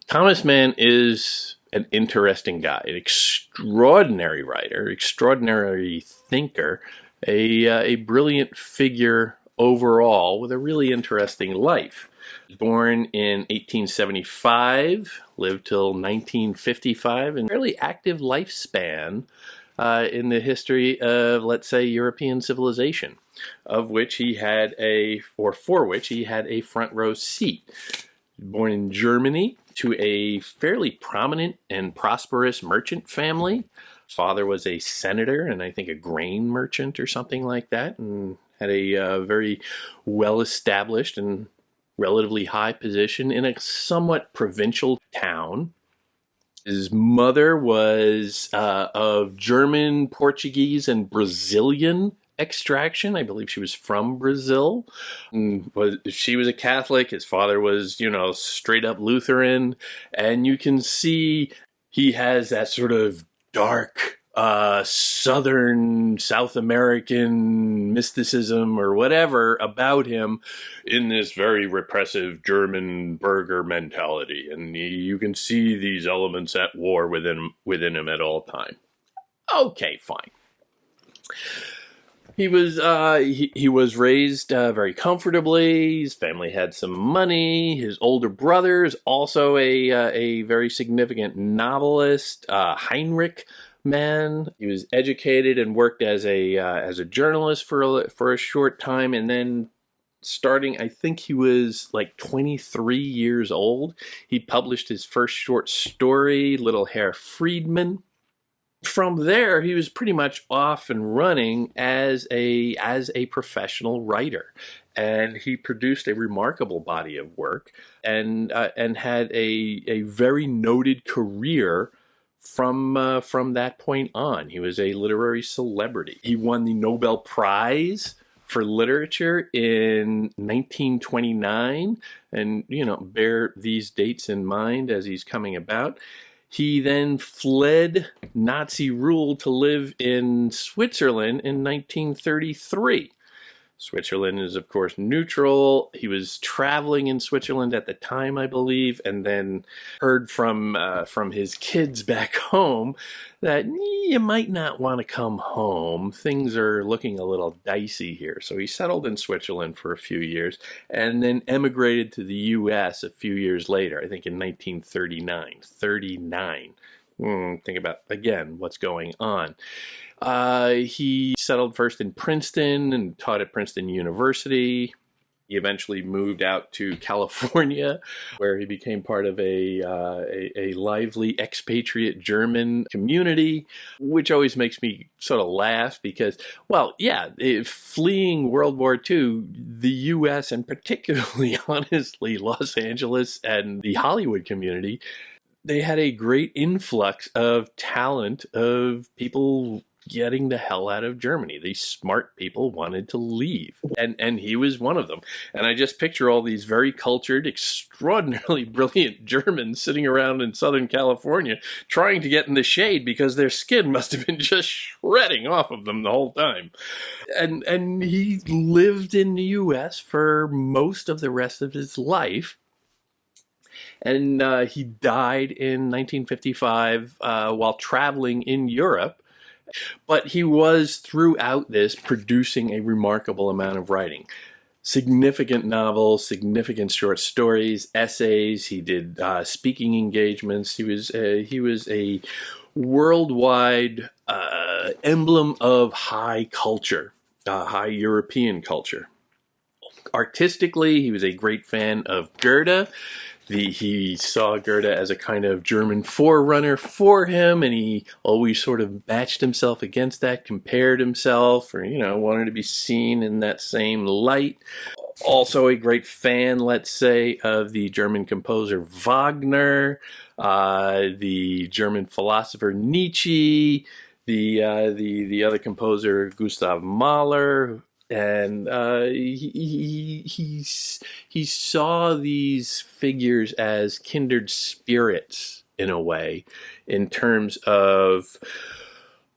Thomas Mann is an interesting guy, an extraordinary writer, extraordinary thinker, a brilliant figure overall with a really interesting life. Born in 1875, lived till 1955, and fairly active lifespan in the history of, let's say, European civilization, of which he had or for which he had a front row seat. Born in Germany to a fairly prominent and prosperous merchant family. Father was a senator and I think a grain merchant or something like that, and had a very well established and relatively high position in a somewhat provincial town. His mother was of German, Portuguese, and Brazilian extraction. I believe she was from Brazil. She was a Catholic. His father was, straight up Lutheran. And you can see he has that sort of dark Southern South American mysticism or whatever about him in this very repressive German burger mentality. And you can see these elements at war within him at all time. Okay, fine. He was raised very comfortably. His family had some money. His older brother is also a very significant novelist, Heinrich Mann. He was educated and worked as a journalist for a short time, and then starting, I think he was like 23 years old, he published his first short story, Little Herr Friedman. From there, he was pretty much off and running as a professional writer, and he produced a remarkable body of work, and had a very noted career from that point on. He was a literary celebrity. He won the Nobel Prize for literature in 1929, and bear these dates in mind as he's coming about. He then fled Nazi rule to live in Switzerland in 1933. Switzerland is, of course, neutral. He was traveling in Switzerland at the time, I believe, and then heard from his kids back home that you might not want to come home. Things are looking a little dicey here. So he settled in Switzerland for a few years and then emigrated to the U.S. a few years later, I think in 1939. 39. Think about, again, what's going on. He settled first in Princeton and taught at Princeton University. He eventually moved out to California, where he became part of a lively expatriate German community, which always makes me sort of laugh because, well, yeah, fleeing World War II, the U.S. and particularly, honestly, Los Angeles and the Hollywood community, they had a great influx of talent, of people getting the hell out of Germany. These smart people wanted to leave, and he was one of them. And I just picture all these very cultured, extraordinarily brilliant Germans sitting around in Southern California trying to get in the shade because their skin must have been just shredding off of them the whole time. And he lived in the U.S. for most of the rest of his life. And he died in 1955 while traveling in Europe. But he was, throughout this, producing a remarkable amount of writing. Significant novels, significant short stories, essays. He did speaking engagements. He was a worldwide emblem of high culture, high European culture. Artistically, he was a great fan of Goethe. He saw Goethe as a kind of German forerunner for him, and he always sort of matched himself against that, compared himself, or, wanted to be seen in that same light. Also a great fan, let's say, of the German composer Wagner, the German philosopher Nietzsche, the other composer Gustav Mahler. And he saw these figures as kindred spirits in a way, in terms of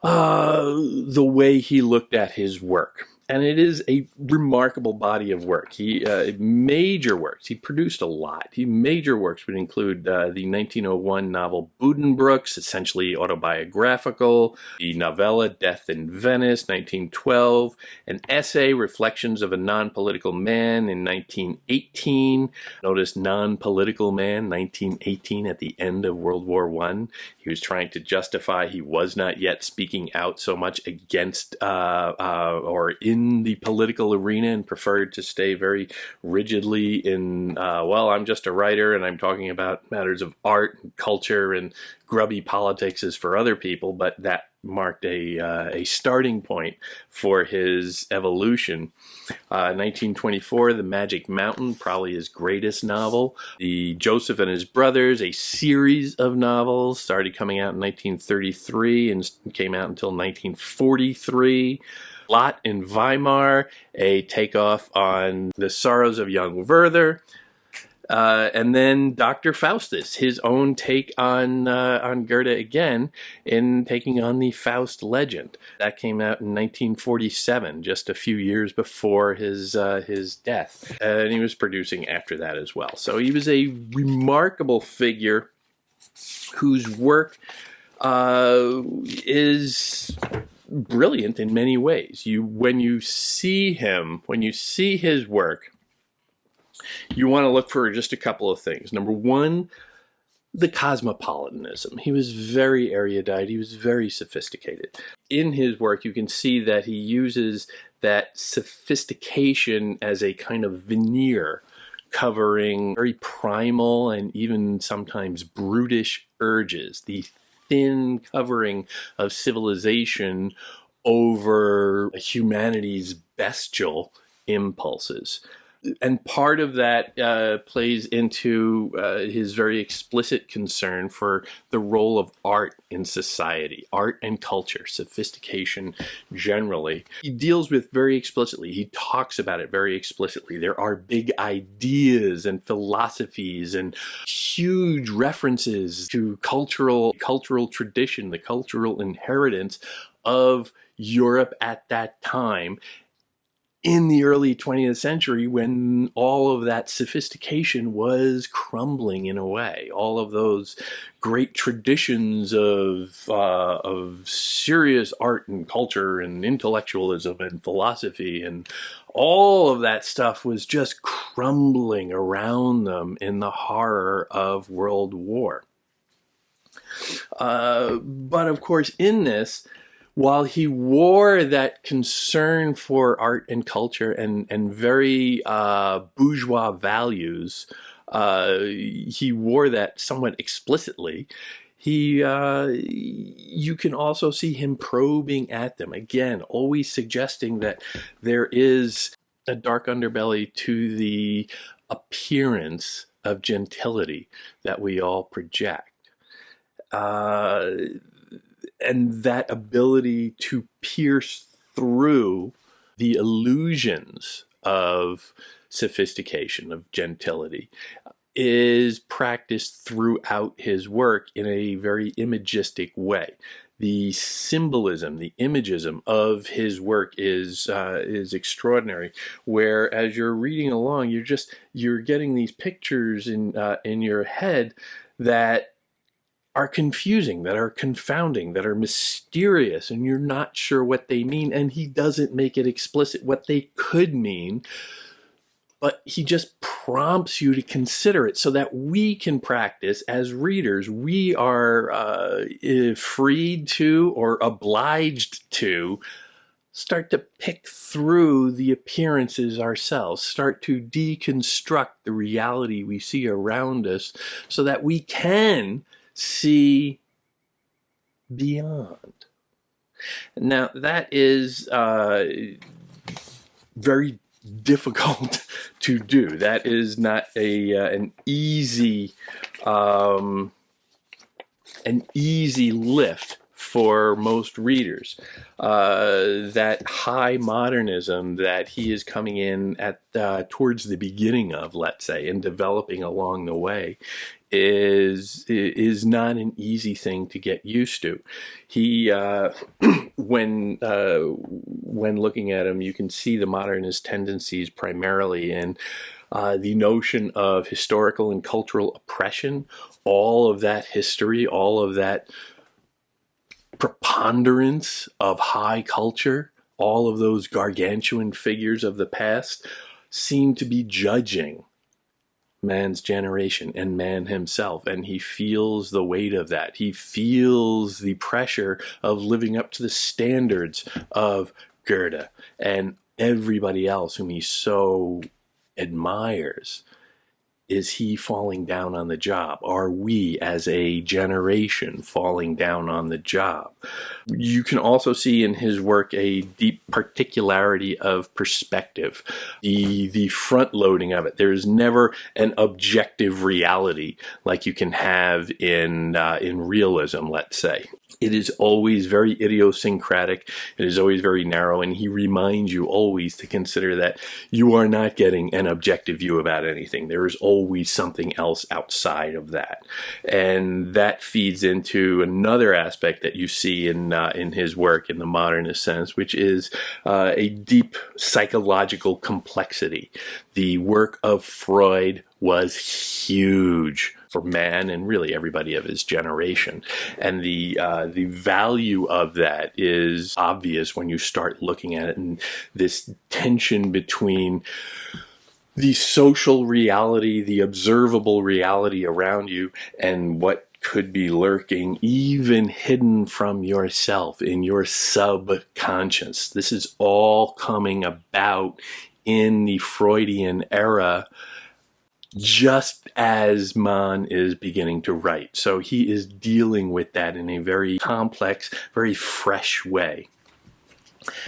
the way he looked at his work. And it is a remarkable body of work. Major works. He produced a lot. Major works would include the 1901 novel Buddenbrooks, essentially autobiographical, the novella Death in Venice, 1912, an essay, Reflections of a Non-Political Man, in 1918. Notice non-political man, 1918, at the end of World War I. He was trying to justify he was not yet speaking out so much against or in the political arena, and preferred to stay very rigidly in, well, I'm just a writer and I'm talking about matters of art and culture, and grubby politics is for other people. But that marked a starting point for his evolution. 1924, The Magic Mountain, probably his greatest novel. The Joseph and His Brothers, a series of novels, started coming out in 1933 and came out until 1943. Lot in Weimar, a takeoff on The Sorrows of Young Werther. And then Dr. Faustus, his own take on Goethe again, in taking on the Faust legend. That came out in 1947, just a few years before his death. And he was producing after that as well. So he was a remarkable figure whose work is brilliant in many ways. When you see his work, you want to look for just a couple of things. Number one, the cosmopolitanism. He was very erudite. He was very sophisticated. In his work, you can see that he uses that sophistication as a kind of veneer covering very primal and even sometimes brutish urges, the thin covering of civilization over humanity's bestial impulses. And part of that plays into his very explicit concern for the role of art in society, art and culture, sophistication generally. He deals with very explicitly, he talks about it very explicitly. There are big ideas and philosophies and huge references to cultural tradition, the cultural inheritance of Europe at that time, in the early 20th century, when all of that sophistication was crumbling in a way. All of those great traditions of serious art and culture and intellectualism and philosophy and all of that stuff was just crumbling around them in the horror of World War. But of course, in this, while he wore that concern for art and culture and very bourgeois values, he wore that somewhat explicitly. You can also see him probing at them, again, always suggesting that there is a dark underbelly to the appearance of gentility that we all project. And that ability to pierce through the illusions of sophistication, of gentility, is practiced throughout his work in a very imagistic way. The symbolism, the imagism of his work is extraordinary. Where as you're reading along, you're getting these pictures in your head that are confusing, that are confounding, that are mysterious, and you're not sure what they mean, and he doesn't make it explicit what they could mean, but he just prompts you to consider it so that we can practice as readers. We are freed to, or obliged to, start to pick through the appearances ourselves, start to deconstruct the reality we see around us so that we can see beyond. Now, that is very difficult to do. That is not an easy lift for most readers. That high modernism that he is coming in at towards the beginning of, let's say, and developing along the way, is not an easy thing to get used to. He when looking at him, you can see the modernist tendencies primarily in the notion of historical and cultural oppression, all of that history, all of that preponderance of high culture, all of those gargantuan figures of the past seem to be judging Mann's generation and Mann himself, and he feels the weight of that. He feels the pressure of living up to the standards of Goethe and everybody else whom he so admires. Is he falling down on the job? Are we as a generation falling down on the job? You can also see in his work a deep particularity of perspective, the front loading of it. There's never an objective reality like you can have in realism, let's say. It is always very idiosyncratic. It is always very narrow, and he reminds you always to consider that you are not getting an objective view about anything. There is always something else outside of that, and that feeds into another aspect that you see in his work in the modernist sense, which is a deep psychological complexity. The work of Freud was huge for Mann and really everybody of his generation. And the value of that is obvious when you start looking at it, and this tension between the social reality, the observable reality around you, and what could be lurking, even hidden from yourself in your subconscious. This is all coming about in the Freudian era, just as Mann is beginning to write. So he is dealing with that in a very complex, very fresh way.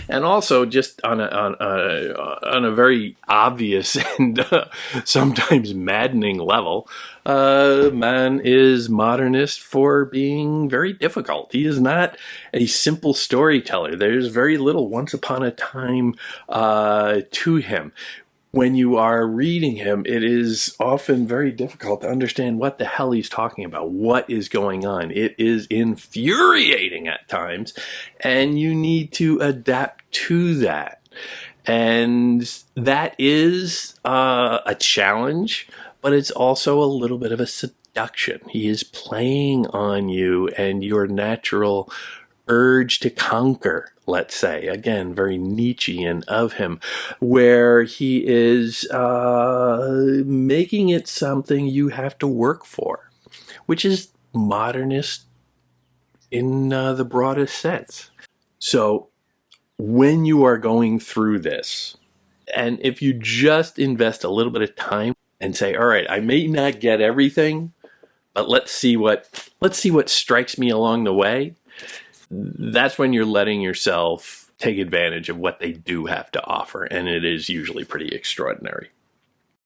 And also, just on a very obvious and sometimes maddening level, Mann is modernist for being very difficult. He is not a simple storyteller. There's very little once upon a time to him. When you are reading him, it is often very difficult to understand what the hell he's talking about, what is going on. It is infuriating at times, and you need to adapt to that. And that is a challenge, but it's also a little bit of a seduction. He is playing on you and your natural urge to conquer, let's say, again, very Nietzschean of him, where he is making it something you have to work for, which is modernist in the broadest sense. So when you are going through this, and if you just invest a little bit of time and say, all right, I may not get everything, but let's see what strikes me along the way, that's when you're letting yourself take advantage of what they do have to offer, and it is usually pretty extraordinary.